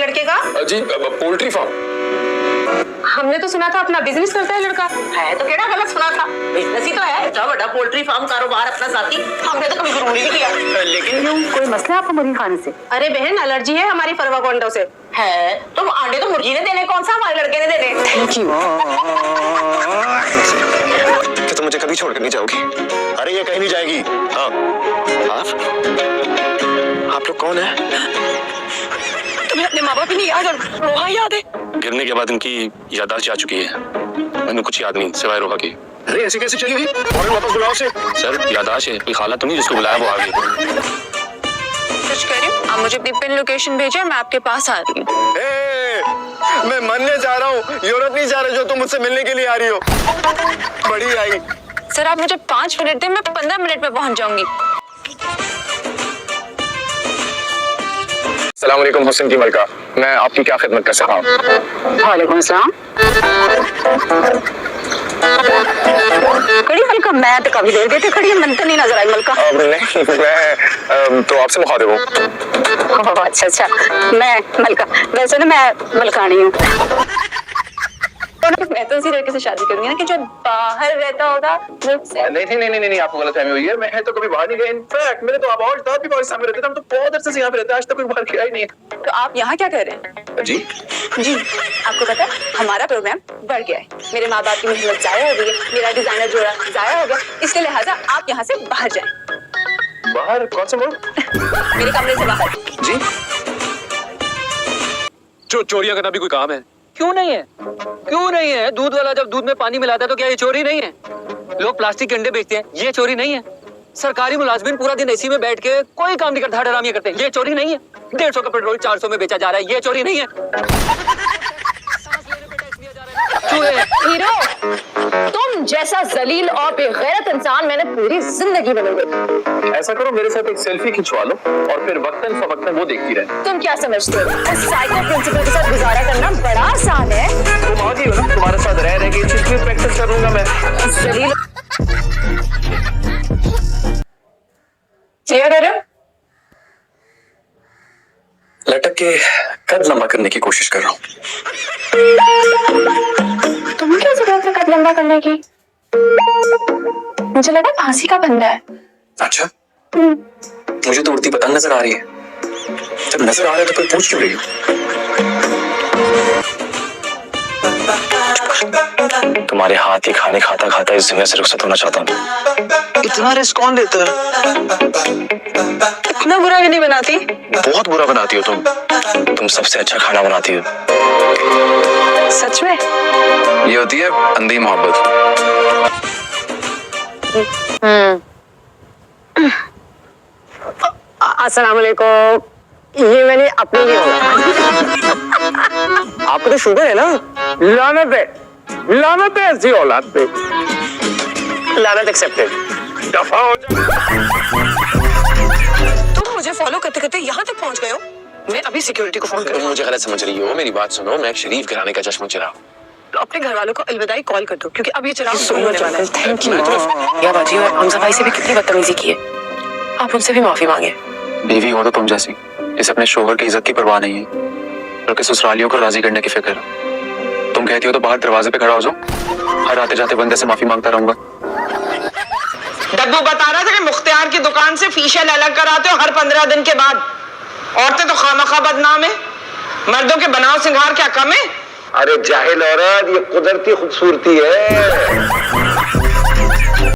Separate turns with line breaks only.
लड़के का?
जी poultry farm.
हमने तो सुना था अपना बिजनेस करता है लड़का।
है तो केड़ा गलत सुना था, बिजनेस ही तो है। इतना बड़ा पोल्ट्री फार्म कारोबार अपना साथी, हमने तो कभी गुरूर ही नहीं किया।
लेकिन
कोई मसला है आपको मुर्गी खाने से?
अरे बहन, एलर्जी है हमारी फरवा कोंडो से।
है तो अंडे तो मुर्गी ने देने, कौन सा हमारे लड़के ने देने।
Thank you.
कि तुम मुझे कभी छोड़ कर नहीं जाओगी? अरे ये कहीं नहीं जाएगी। हाँ आप लोग कौन है?
तुम्हें अपने माँ बाप ही नहीं याद और रोहा याद है?
गिरने के बाद इनकी याददाश्त जा चुकी है, मैंने कुछ याद नहीं सिवाय रोहा की।
अरे ऐसे कैसे चलेगी? और वापस बुलाओ से।
सर याददाश्त है, कोई खाला तो नहीं जिसको बुलाया वो आ गई।
सच कह रही हूँ, आप मुझे अपनी पिन लोकेशन भेजो, मैं आपके पास आ रही हूँ।
मैं मरने जा रहा हूँ, यूरोप नहीं जा रहा जो तुम मुझसे मिलने के लिए आ रही हो। बड़ी आई।
सर आप मुझे 5 मिनट दें, मैं 15 मिनट में पहुंच जाऊंगी।
अस्सलाम वालेकुम हुसैन की मलका, मैं आपकी क्या खिदमत कर सकता हूँ?
वालेकुम अस्सलाम। खड़ी मलका, मैं तो कभी देर देते खड़ी, मन तो नहीं नजर आई मलका।
नहीं मैं तो आपसे मुखातिब हूँ।
अच्छा मैं मलका, वैसे ना मैं मलकानी हूँ।
मैं तो उसी लड़के से शादी करूंगी ना कि जो बाहर रहता होगा मुझसे।
नहीं आपको गलतफहमी हुई है, मैं तो कभी बाहर नहीं गया। इनफैक्ट मेरे तो आप और भी पाकिस्तान में रहते थे, हम तो बहुत अरसे से यहाँ पे रहते हैं, आज तक कोई बाहर गया ही नहीं है।
तो आप यहाँ क्या कर रहे हैं?
जी
आपको पता है हमारा प्रोग्राम बढ़ गया है, मेरे माँ बाप की मेहनत जाया हो गई है, मेरा डिजाइनर जोड़ा जाया हो गया, इसलिए लिहाजा आप यहाँ से बाहर जाएं।
बाहर? कौन सा मुल्क?
मेरे कमरे से बाहर।
जी
चोरियां करना भी कोई काम है?
क्यों नहीं है? दूध वाला जब दूध में पानी मिलाता है तो क्या ये चोरी नहीं है? लोग प्लास्टिक के अंडे बेचते हैं, ये चोरी नहीं है? सरकारी मुलाजमिन पूरा दिन एसी में बैठ के कोई काम नहीं करता, हरामियां करते हैं, ये चोरी नहीं है? 150 का पेट्रोल 400 में बेचा जा रहा है, ये चोरी नहीं है?
हीरो, तुम जैसा जलील और बेगैरत इंसान मैंने पूरी जिंदगी में नहीं देखा।
ऐसा करो, मेरे साथ एक सेल्फी खिंचवा लो और फिर वक्तन फवक्तन वो देखती रहे।
तुम क्या समझते हो, साइको प्रिंसिपल के साथ गुजारा करना बड़ा आसान है?
तुम आ गई हो ना, तुम्हारे साथ रह के चीज की प्रैक्टिस कर लूंगा मैं।
जलील
क्या कर रहे हो?
लटक के कद लंबा करने की कोशिश कर रहा हूँ।
तुम्हें क्या जरूरत है कद लंबा करने की? मुझे लगा फांसी का बंदा है।
अच्छा मुझे तो उड़ती पतंग नजर आ रही है। जब नजर आ रहा है तो फिर पूछ क्यों रही हो? तुम्हारे हाथ के खाने खाता खाता इस दुनिया से रुखसत होना चाहता हूँ।
इतना रिस्क कौन लेता है?
इतना बुरा भी नहीं बनाती।
बहुत बुरा बनाती हो तुम सबसे अच्छा खाना बनाती हो।
सच में?
ये होती है अंधी मोहब्बत।
अस्सलाम वालेकुम, ये मैंने अपने लिए बोला।
आपको तो शुगर है ना? लानत है ऐसी औलाद पे।
लानत एक्सेप्टेड। दफा हो जा।
तुम मुझे फॉलो करते करते यहाँ तक पहुँच गए हो। मैं अभी सिक्योरिटी को फोन
तुम
करूँ।
मुझे गलत समझ रही हो, मेरी बात सुनो। मैं एक शरीफ घराने का चश्मा चिराग।
तो अपने घर वालों को अलविदाई कॉल कर दो क्योंकि अब ये चिराग गुम होने वाला है।
Thank you.
या बाजी और हमजा भाई से भी कितनी बदतमीजी की है, आप उनसे भी माफी मांगे।
बीवी हो तो तुम जैसी, इसे अपने शोहर की इज्जत की परवाह नहीं है, बल्कि ससुरालियों को राजी करने की फिक्र। तुम कहती हो तो बाहर दरवाजे पे खड़ा हो जाओ, हर आते जाते बंदे से माफी मांगता रहूंगा।
डब्बू बता रहा था कि मुख्तियार की दुकान से फीशल अलग कराते हो हर 15 दिन के बाद। औरतें तो खामखा बदनाम है, मर्दों के बनाव सिंगार क्या कम है?
अरे जाहिल औरत, ये कुदरती खूबसूरती है।